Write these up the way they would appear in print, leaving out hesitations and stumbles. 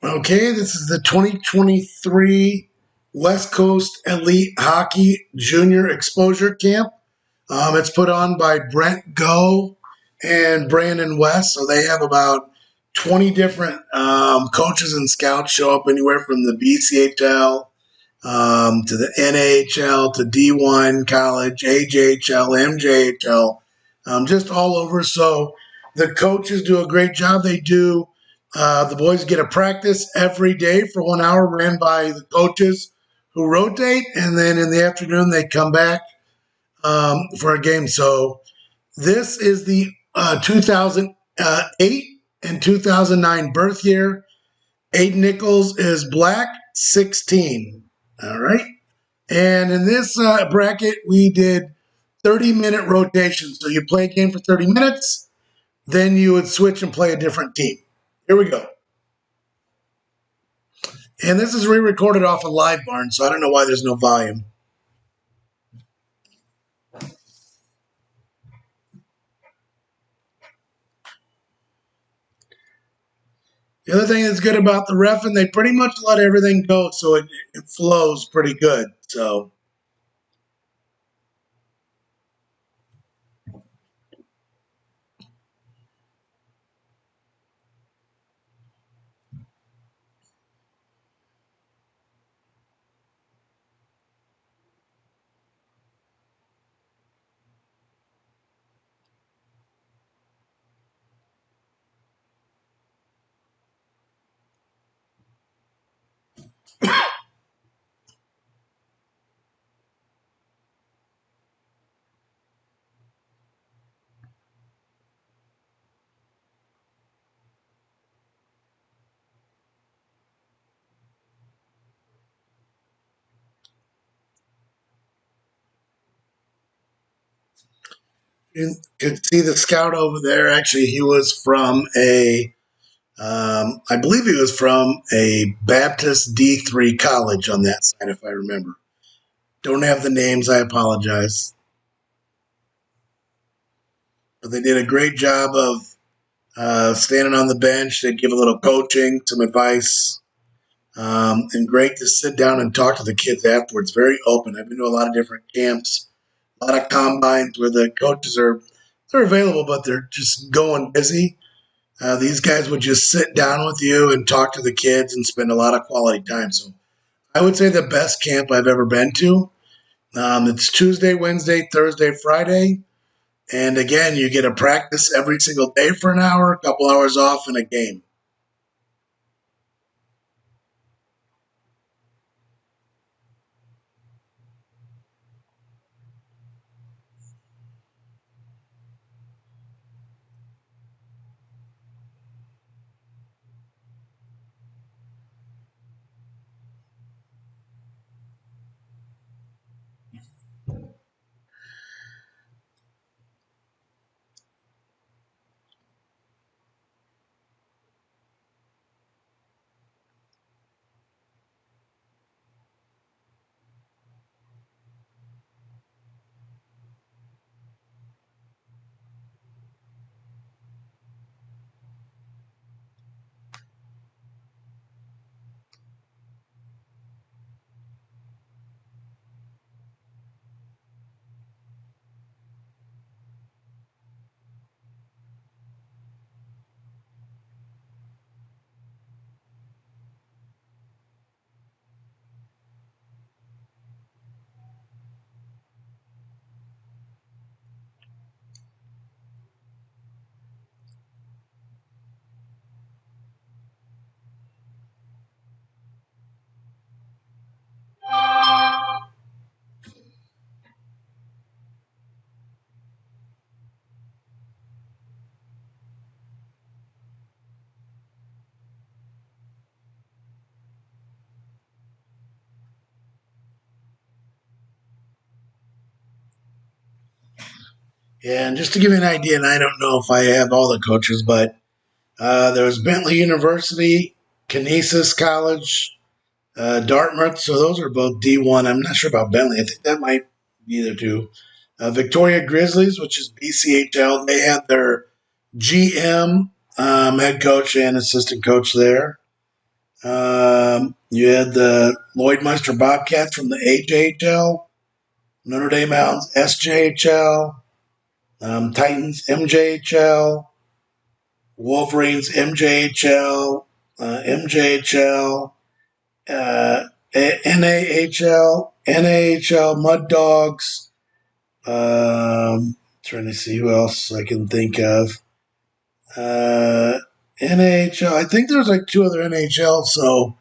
Okay, this is the 2023 West Coast Elite Hockey Junior Exposure Camp. It's put on by Brent Go and Brandon West. So they have about 20 different coaches and scouts show up anywhere from the BCHL to the NHL to D1 college, AJHL, MJHL, just all over. So the coaches do a great job. They do. The boys get a practice every day for 1 hour, ran by the coaches who rotate, and then in the afternoon they come back for a game. So this is the 2008 and 2009 birth year. Aydan Nichols is black, 16. All right. And in this bracket, we did 30-minute rotations. So you play a game for 30 minutes, then you would switch and play a different team. Here we go. And this is re-recorded off of Live Barn, so I don't know why there's no volume. The other thing that's good about the reffing, they pretty much let everything go, so it flows pretty good. So you can see the scout over there. Actually, he was from I believe he was from a Baptist D3 college on that side, if I remember. Don't have the names, I apologize. But they did a great job of standing on the bench. They'd give a little coaching, some advice, and great to sit down and talk to the kids afterwards. Very open. I've been to a lot of different camps, a lot of combines where the coaches they're available, but they're just going busy. These guys would just sit down with you and talk to the kids and spend a lot of quality time. So I would say the best camp I've ever been to. It's Tuesday, Wednesday, Thursday, Friday. And again, you get a practice every single day for an hour, a couple hours off, and a game. Yeah, and just to give you an idea, and I don't know if I have all the coaches, but there was Bentley University, Canisius College, Dartmouth. So those are both D1. I'm not sure about Bentley. I think that might be there too. Victoria Grizzlies, which is BCHL, they had their GM head coach and assistant coach there. You had the Lloydmeister Bobcats from the AJHL, Notre Dame Mountains SJHL, Titans MJHL, Wolverines MJHL, MJHL, NAHL, NAHL Mud Dogs. Trying to see who else I can think of. Uh, NHL. I think there's like two other NHL. So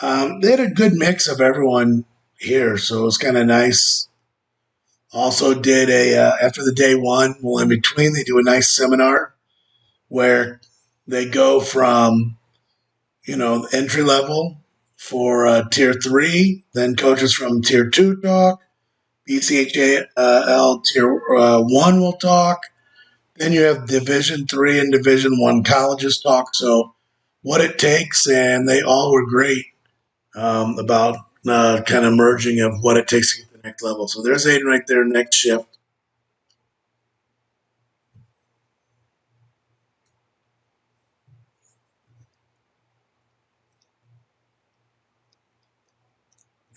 they had a good mix of everyone here. So it was kind of nice. Also did a after the day one. Well, in between they do a nice seminar where they go from entry level for tier three, then coaches from tier two talk, BCHL tier one will talk. Then you have Division three and Division one colleges talk. So what it takes, and they all were great about kind of merging of what it takes to get to the next level. So there's Aydan right there, next shift.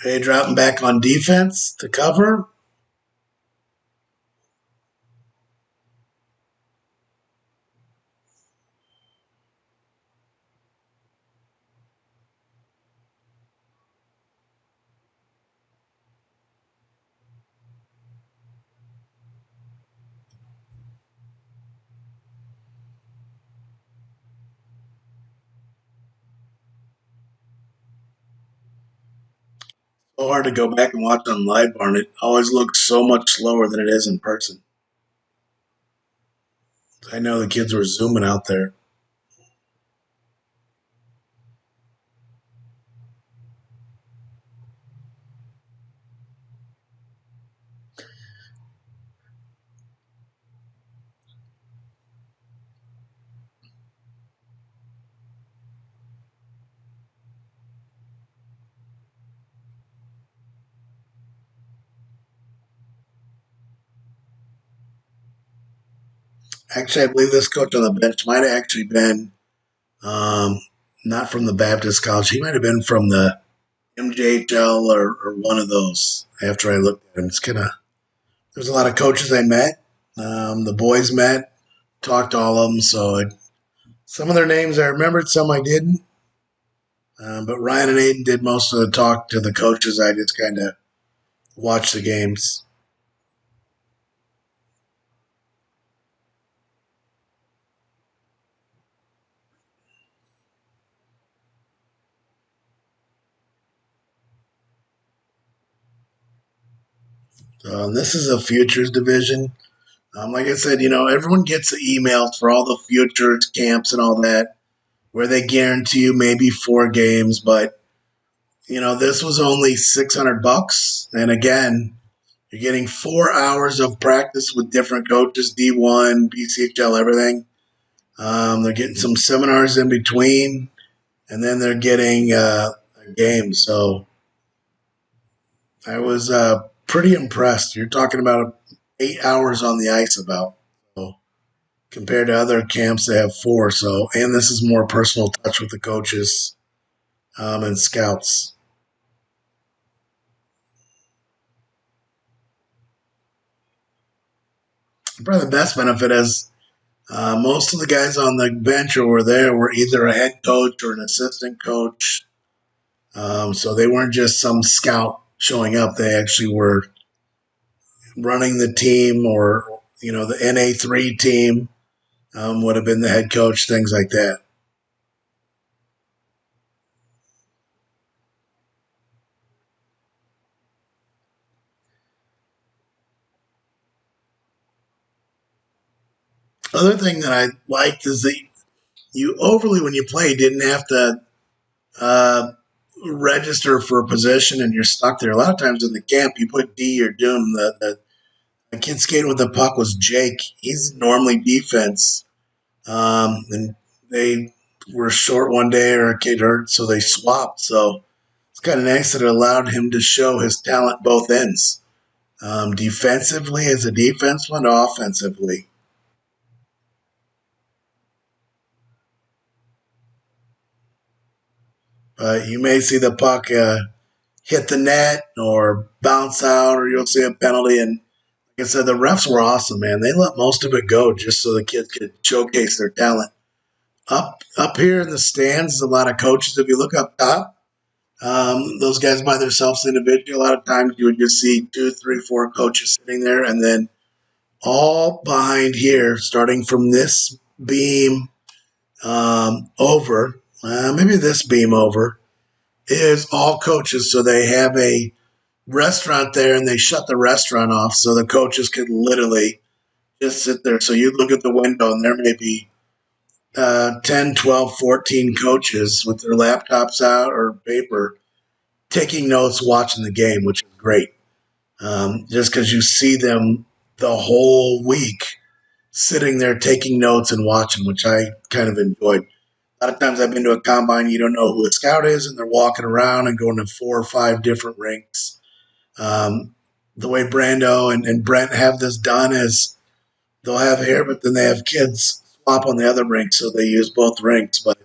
Hey, dropping back on defense to cover. So hard to go back and watch on live barn. It always looks so much slower than it is in person. I know the kids were zooming out there. Actually, I believe this coach on the bench might have actually been um, not from the Baptist College. He might have been from the MJHL or one of those. After I looked at him, it's kind of there's a lot of coaches I met. The boys met, talked to all of them. So some of their names I remembered, some I didn't. But Ryan and Aydan did most of the talk to the coaches. I just kind of watched the games. This is a futures division. Like I said, everyone gets the emails for all the futures camps and all that, where they guarantee you maybe 4 games. But this was only $600, and again, you're getting 4 hours of practice with different coaches, D1, BCHL, everything. They're getting some seminars in between, and then they're getting a game. So I was pretty impressed. You're talking about 8 hours on the ice about. So compared to other camps, they have 4. So, and this is more personal touch with the coaches and scouts. Probably the best benefit is most of the guys on the bench who were there were either a head coach or an assistant coach. So they weren't just some scout showing up. They actually were running the team, or the NA3 team would have been the head coach, things like that. Other thing that I liked is that you overly, when you play, didn't have to uh, register for a position and you're stuck there. A lot of times in the camp, you put D, you're doomed. The kid skating with the puck was Jake. He's normally defense. And they were short one day or a kid hurt, so they swapped. So it's kind of nice that it allowed him to show his talent both ends. Defensively as a defenseman, offensively. but you may see the puck hit the net or bounce out, or you'll see a penalty. And like I said, the refs were awesome, man. They let most of it go just so the kids could showcase their talent. Up here in the stands, a lot of coaches. If you look up top, those guys by themselves individually, a lot of times you would just see two, three, four coaches sitting there, and then all behind here, starting from this beam over, maybe this beam over, is all coaches. So they have a restaurant there and they shut the restaurant off so the coaches could literally just sit there. So you look at the window and there may be 10, 12, 14 coaches with their laptops out or paper taking notes, watching the game, which is great. Just because you see them the whole week sitting there taking notes and watching, which I kind of enjoyed. A lot of times I've been to a combine, you don't know who a scout is, and they're walking around and going to 4 or 5 different rinks. Um, the way Brando and Brent have this done is they'll have hair, but then they have kids swap on the other rink, so they use both rinks. But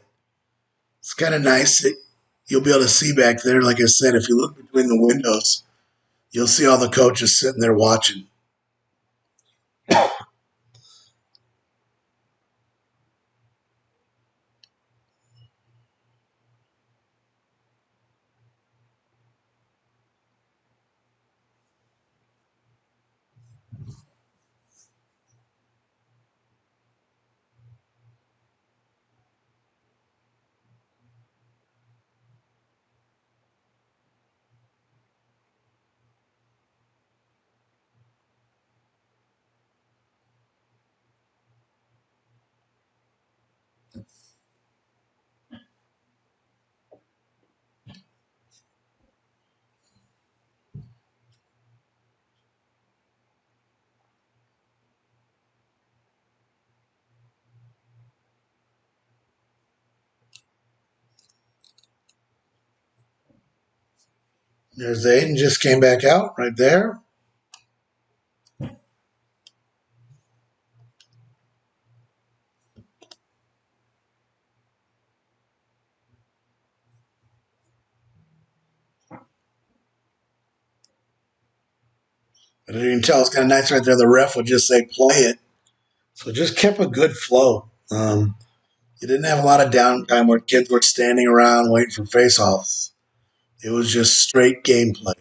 it's kind of nice that you'll be able to see back there. Like I said, if you look between the windows, you'll see all the coaches sitting there watching. There's Aydan just came back out right there. But you can tell it's kind of nice right there. The ref would just say, play it. So it just kept a good flow. You didn't have a lot of downtime where kids were standing around waiting for face-offs. It was just straight gameplay.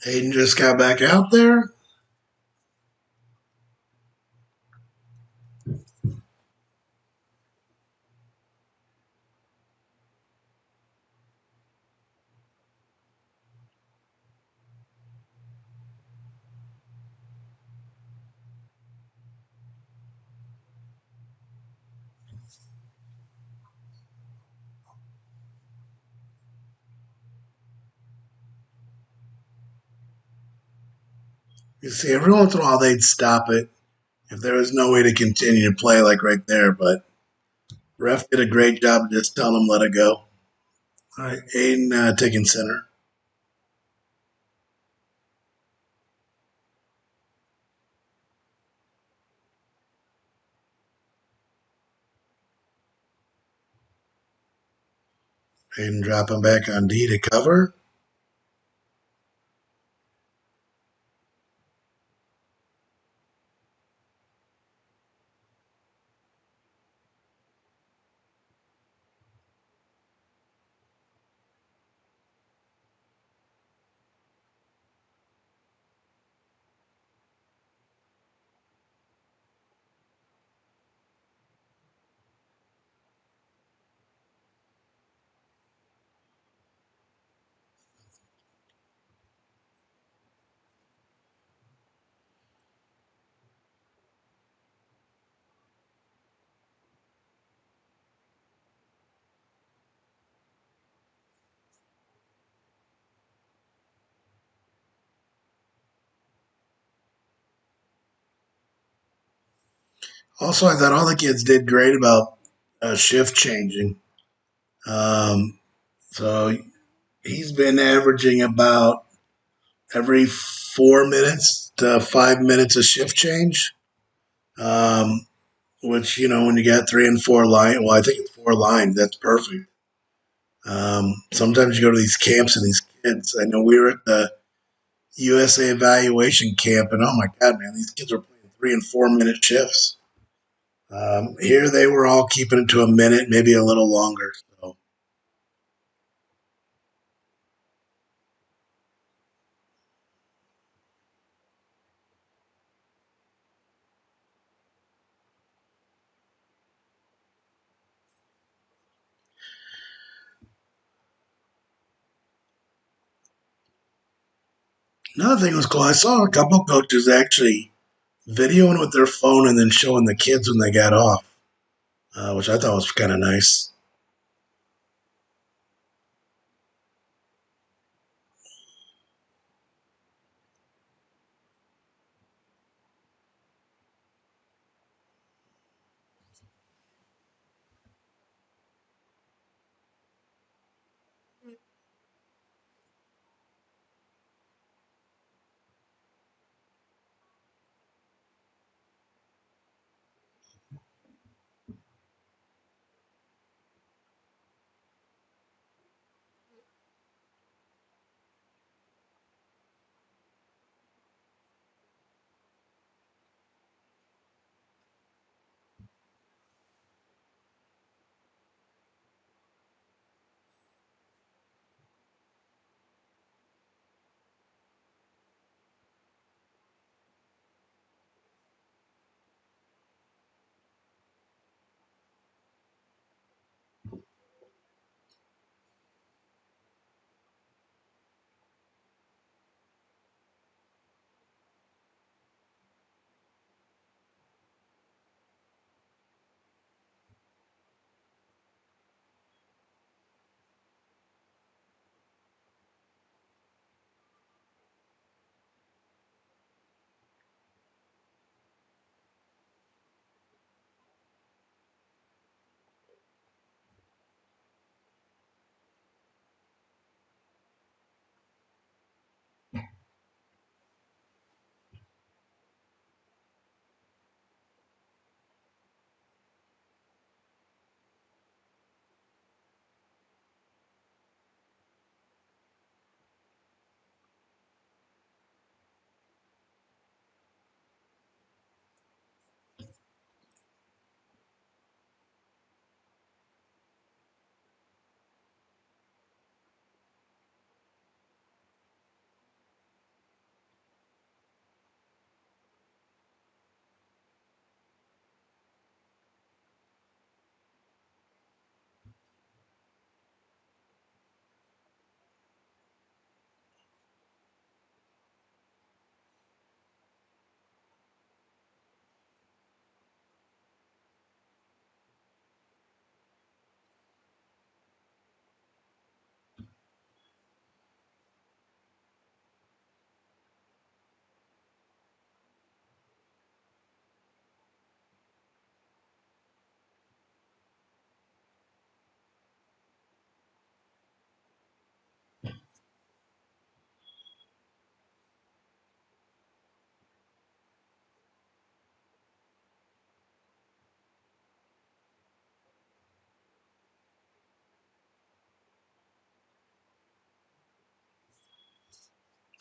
Aydan just got back out there. You see, every once in a while they'd stop it if there was no way to continue to play, like right there. But ref did a great job of just telling him let it go. All right, Aydan taking center. Aydan dropping back on D to cover. Also, I thought all the kids did great about shift changing. Um, so he's been averaging about every 4 minutes to 5 minutes of shift change. Um, which when you got three and four line, well, I think it's four lines. That's perfect. Sometimes you go to these camps and these kids. I know we were at the USA evaluation camp, and oh my god, man, these kids were playing 3 and 4 minute shifts. Here they were all keeping it to a minute, maybe a little longer. So another thing was cool. I saw a couple coaches actually videoing with their phone and then showing the kids when they got off, which I thought was kind of nice.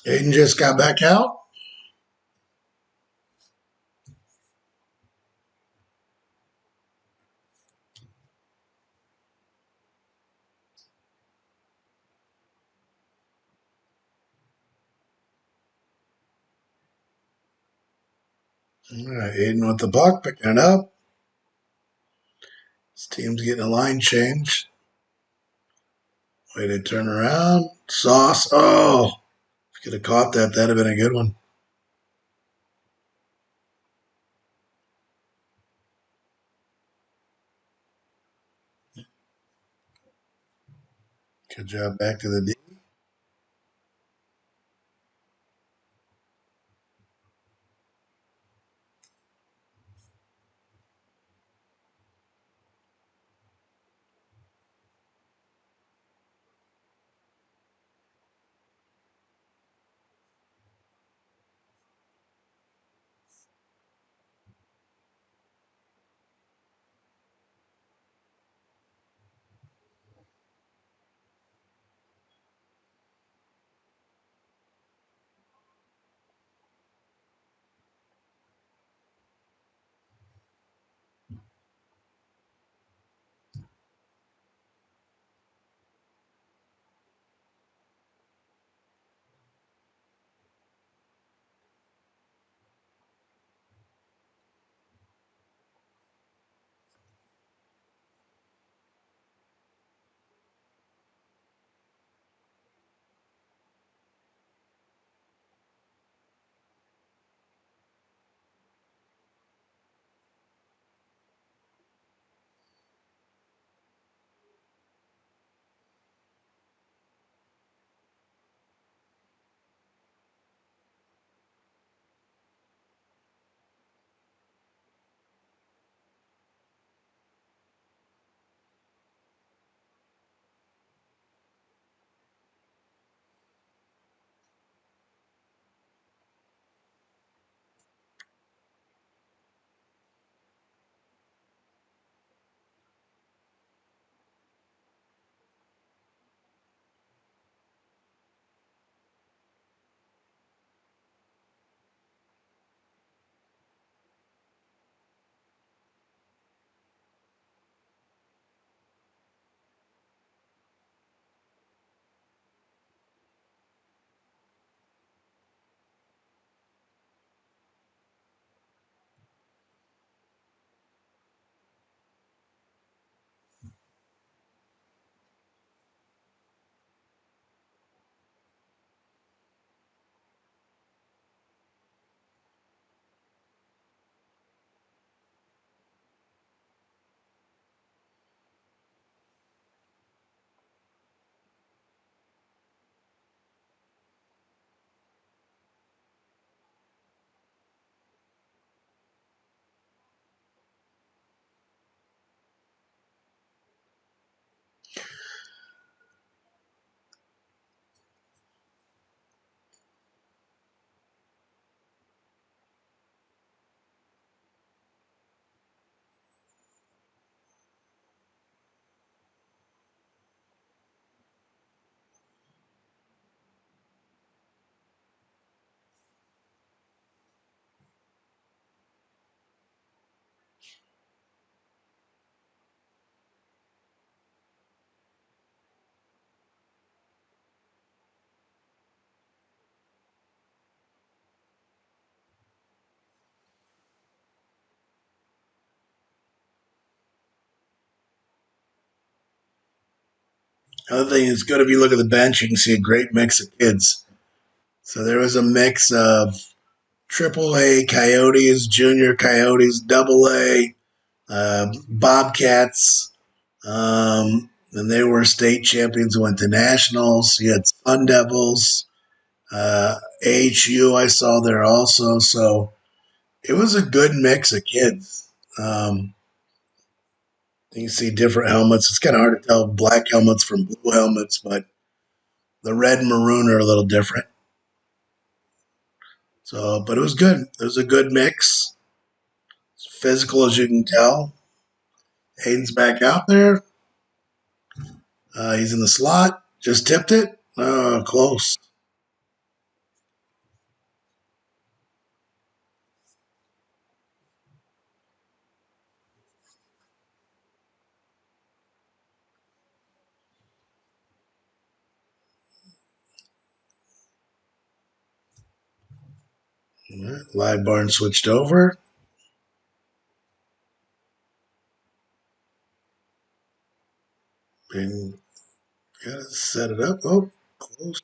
Aydan just got back out. All right, Aydan with the puck, picking it up. His team's getting a line change. Way to turn around. Sauce. Oh, if you could have caught that, that'd have been a good one. Good job back to the D. Other thing is good if you look at the bench, you can see a great mix of kids. So there was a mix of AAA Coyotes, Junior Coyotes, AA, Bobcats, and they were state champions, went to nationals. You had Sun Devils, AHU I saw there also. So it was a good mix of kids. Um, you see different helmets. It's kind of hard to tell black helmets from blue helmets, but the red and maroon are a little different. So, but it was good. It was a good mix. It's physical, as you can tell. Hayden's back out there. He's in the slot. Just tipped it. Close. Right, live barn switched over. And gotta set it up. Oh, close.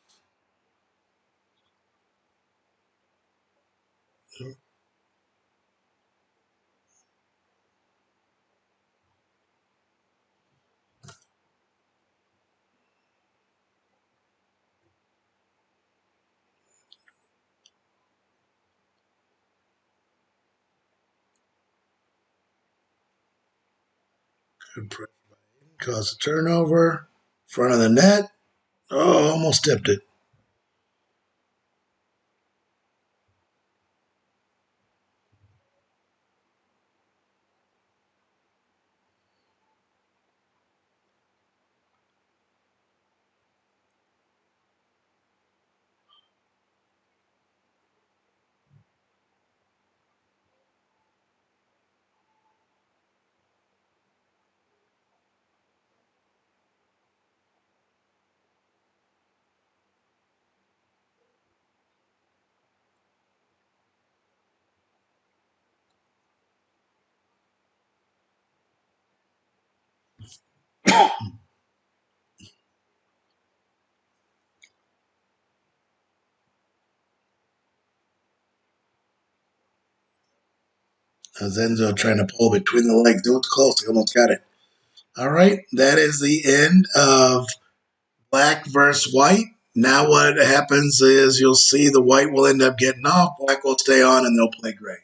Good press. Cause a turnover. Front of the net. Oh, almost tipped it. Zenzo trying to pull between the legs. It was close. He almost got it. All right. That is the end of black versus white. Now what happens is you'll see the white will end up getting off. Black will stay on and they'll play gray.